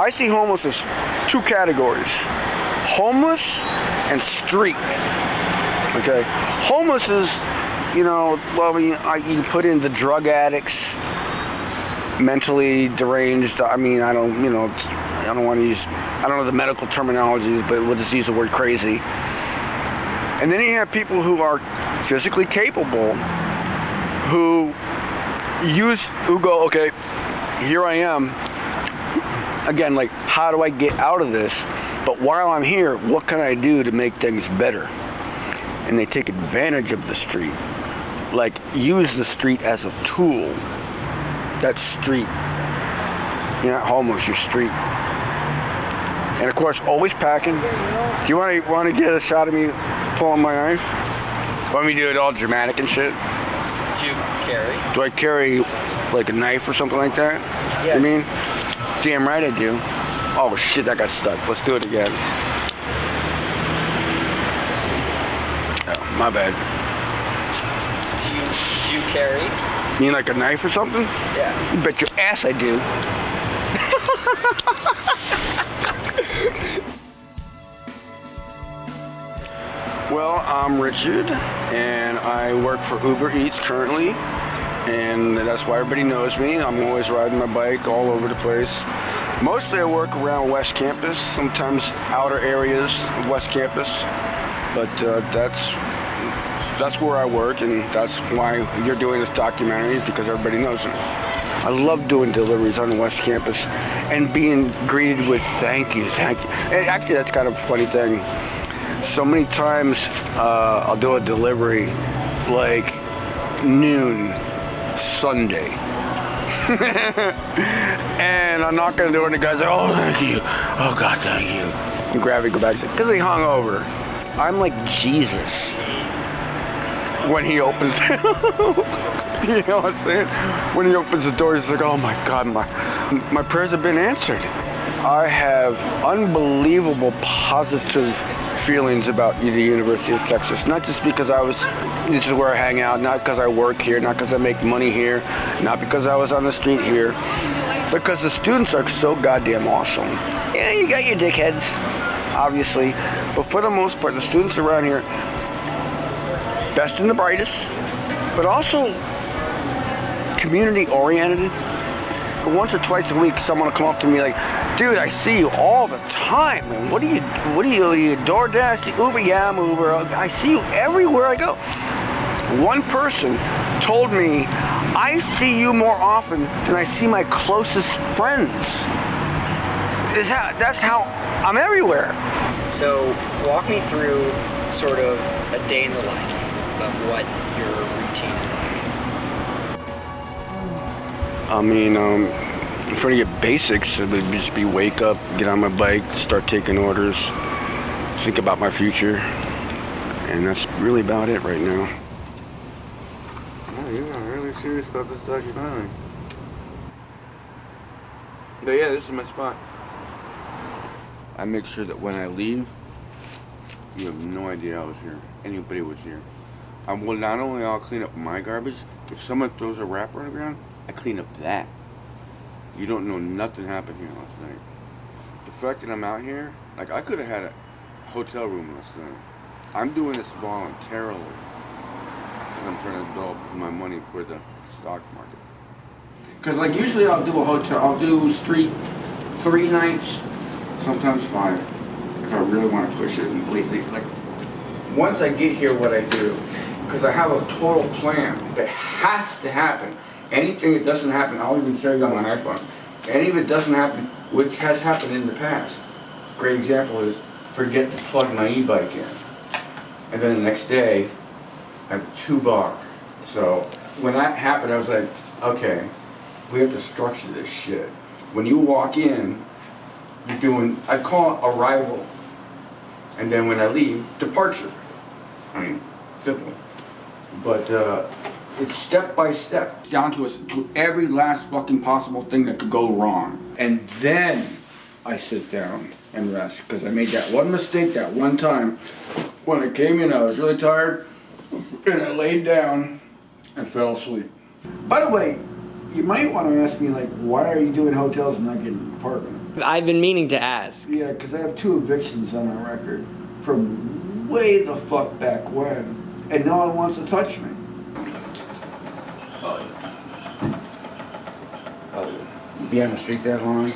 I see homeless as two categories: homeless and street. Okay, homeless is, you know, well, you can put in the drug addicts, mentally deranged. I mean, I don't want to use, I don't know the medical terminologies, but we'll just use the word crazy. And then you have people who are physically capable, who go, okay, here I am. Again, like, how do I get out of this? But while I'm here, what can I do to make things better? And they take advantage of the street. Like, use the street as a tool. That's street. You're not homeless, you're street. And of course, always packing. Do you want to get a shot of me pulling my knife? Want me to do it all dramatic and shit? Do you carry? Do I carry like a knife or something like that? Yeah. You mean? Damn right I do. Oh shit, that got stuck. Let's do it again. Oh, my bad. Do you carry? You mean like a knife or something? Yeah. You bet your ass I do. Well, I'm Richard, and I work for Uber Eats currently, and that's why everybody knows me. I'm always riding my bike all over the place. Mostly I work around West Campus, sometimes outer areas of West Campus, but that's where I work, and that's why you're doing this documentary, because everybody knows me. I love doing deliveries on the West Campus and being greeted with thank you. And actually, that's kind of a funny thing. So many times I'll do a delivery like noon Sunday. And I'm not going to do it, and the guy's like, oh, thank you. Oh, God, thank you. And grab it, go back, because he hung over. I'm like Jesus when he opens you know what I'm saying? When he opens the door, he's like, oh my God, my prayers have been answered. I have unbelievable positive feelings about the University of Texas. Not just because this is where I hang out, not because I work here, not because I make money here, not because I was on the street here, because the students are so goddamn awesome. Yeah, you got your dickheads, obviously, but for the most part, the students around here, best and the brightest, but also community-oriented. Once or twice a week, someone will come up to me like, dude, I see you all the time, man. What do you DoorDash, Uber? Yeah, I'm Uber. I see you everywhere I go. One person told me, I see you more often than I see my closest friends. That's how I'm everywhere. So walk me through sort of a day in the life of what your routine is like. I mean, for your basics, it would just be wake up, get on my bike, start taking orders, think about my future, and that's really about it right now. Oh, you're not really serious about this documentary. But yeah, this is my spot. I make sure that when I leave, you have no idea I was here. Anybody was here. Well, not only I'll clean up my garbage, if someone throws a wrapper on the ground, I clean up that. You don't know nothing happened here last night. The fact that I'm out here, like I could have had a hotel room last night. I'm doing this voluntarily because I'm trying to build my money for the stock market. Because like usually I'll do street 3 nights, sometimes 5, if I really want to push it. And lately, like once I get here, what I do, because I have a total plan that has to happen. Anything that doesn't happen, I'll even show you on my iPhone. Any of it doesn't happen, which has happened in the past. Great example is forget to plug my e-bike in. And then the next day, I have 2 bar. So when that happened, I was like, okay, we have to structure this shit. When you walk in, you're doing, I call it arrival. And then when I leave, departure. I mean, simple. But it's step by step, down to every last fucking possible thing that could go wrong. And then I sit down and rest, because I made that one mistake that one time. When I came in, I was really tired, and I laid down and fell asleep. By the way, You might want to ask me, like, why are you doing hotels and not getting an apartment? I've been meaning to ask. Yeah, because I have 2 evictions on my record from way the fuck back when, and no one wants to touch me. Oh, you be on the street that long?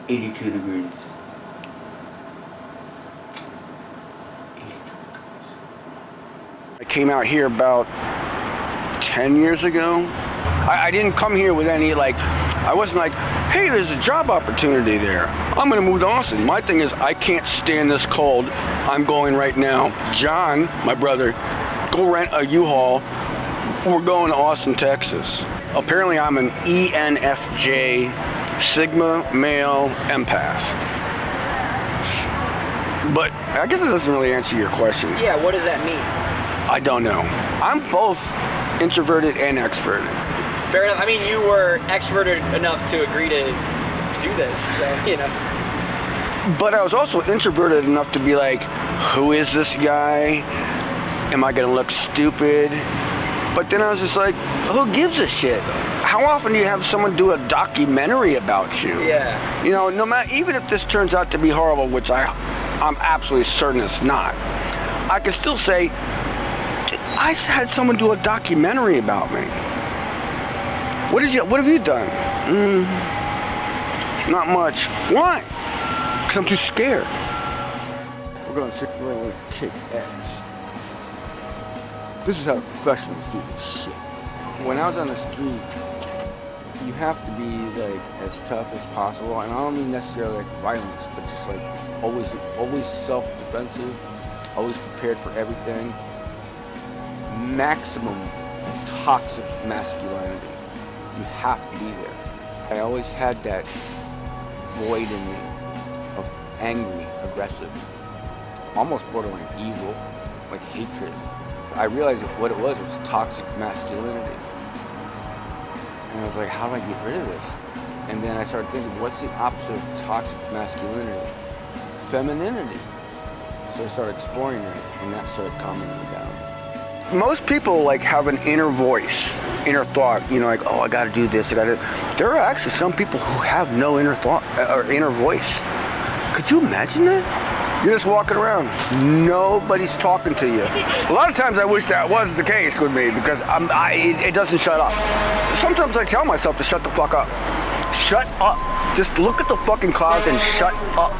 82 degrees. 82 degrees. I came out here about 10 years ago. I didn't come here with any, like, I wasn't like, hey, there's a job opportunity there. I'm gonna move to Austin. My thing is, I can't stand this cold. I'm going right now. John, my brother, go rent a U-Haul. We're going to Austin, Texas. Apparently I'm an ENFJ Sigma male empath. But I guess it doesn't really answer your question. Yeah, what does that mean? I don't know. I'm both introverted and extroverted. Fair enough. I mean, you were extroverted enough to agree to do this, so, you know. But I was also introverted enough to be like, who is this guy? Am I gonna look stupid? But then I was just like, who gives a shit? How often do you have someone do a documentary about you? Yeah. You know, no matter, even if this turns out to be horrible, which I'm absolutely certain it's not, I can still say, I had someone do a documentary about me. What have you done? Not much. Why? Because I'm too scared. We're going to Chick-fil-A to kick ass. This is how professionals do this shit. When I was on the street, you have to be like as tough as possible, and I don't mean necessarily like violence, but just like always self-defensive, always prepared for everything. Maximum toxic masculinity. You have to be there. I always had that void in me of angry, aggressive, almost borderline evil, like hatred. I realized what it was toxic masculinity. And I was like, how do I get rid of this? And then I started thinking, what's the opposite of toxic masculinity? Femininity. So I started exploring that, and that started calming me down. Most people like have an inner voice, inner thought, you know, like, oh, I gotta do this, There are actually some people who have no inner thought or inner voice. Could you imagine that? You're just walking around. Nobody's talking to you. A lot of times I wish that was the case with me because it doesn't shut up. Sometimes I tell myself to shut the fuck up. Shut up. Just look at the fucking clouds and shut up.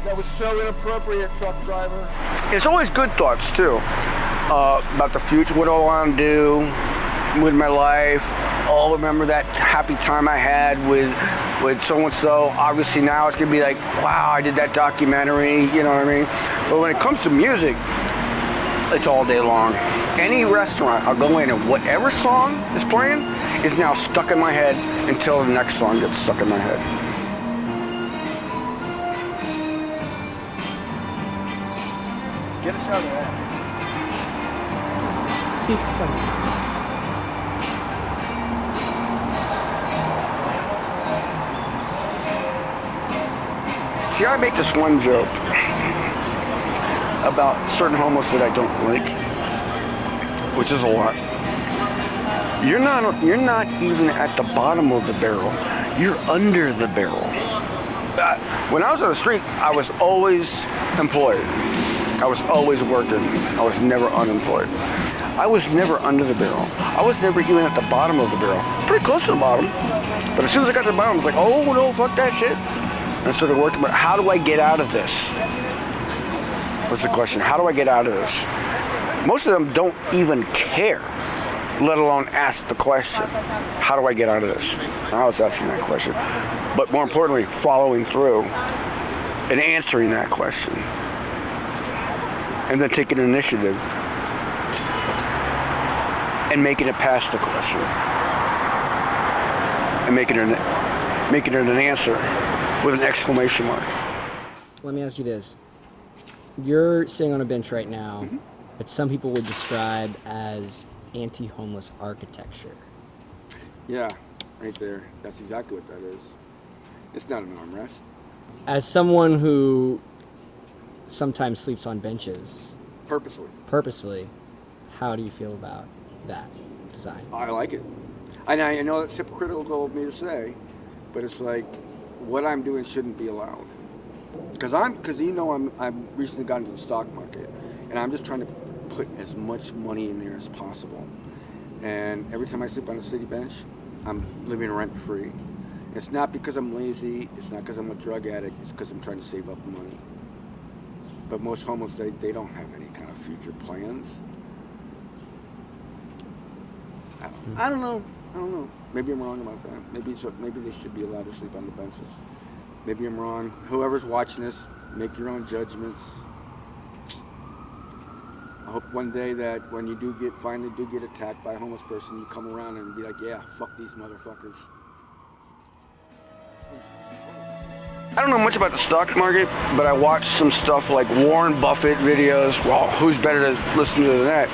That was so inappropriate, truck driver. It's always good thoughts too. About the future, what do I want to do with my life. Oh, remember that happy time I had with so-and-so. Obviously now it's gonna be like, wow, I did that documentary, you know what I mean? But when it comes to music, it's all day long. Any restaurant, I'll go in and whatever song is playing is now stuck in my head until the next song gets stuck in my head. Get a shot of that. See, I make this one joke about certain homeless that I don't like, which is a lot. You're not even at the bottom of the barrel. You're under the barrel. When I was on the street, I was always employed. I was always working. I was never unemployed. I was never under the barrel. I was never even at the bottom of the barrel. Pretty close to the bottom. But as soon as I got to the bottom, I was like, oh no, fuck that shit. And I started working, but how do I get out of this? What's the question? How do I get out of this? Most of them don't even care, let alone ask the question. How do I get out of this? I was asking that question. But more importantly, following through and answering that question. And then taking initiative and making it past the question. And making it an answer with an exclamation mark. Let me ask you this. You're sitting on a bench right now that some people would describe as anti-homeless architecture. Yeah, right there. That's exactly what that is. It's not an armrest. As someone who sometimes sleeps on benches Purposely. purposely, how do you feel about that? design? I like it. And I know it's hypocritical of me to say, but it's like what I'm doing shouldn't be allowed. Because I'm recently gotten into the stock market, and I'm just trying to put as much money in there as possible. And every time I sleep on a city bench, I'm living rent free. It's not because I'm lazy. It's not because I'm a drug addict. It's because I'm trying to save up money. But most homeless, they don't have any kind of future plans. I don't know. Maybe I'm wrong about that. Maybe they should be allowed to sleep on the benches. Maybe I'm wrong. Whoever's watching this, make your own judgments. I hope one day that when you finally get attacked by a homeless person, you come around and be like, yeah, fuck these motherfuckers. I don't know much about the stock market, but I watched some stuff like Warren Buffett videos. Well, who's better to listen to than that?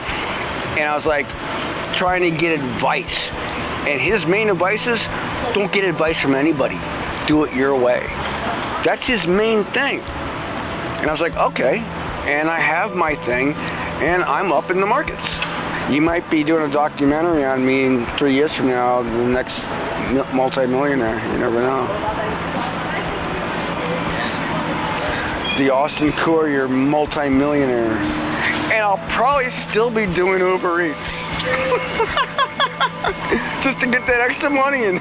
And I was like, trying to get advice. And his main advice is, don't get advice from anybody. Do it your way. That's his main thing. And I was like, okay. And I have my thing, and I'm up in the markets. You might be doing a documentary on me in 3 years from now, the next multi-millionaire. You never know. The Austin Courier multi-millionaire. And I'll probably still be doing Uber Eats. Just to get that extra money in.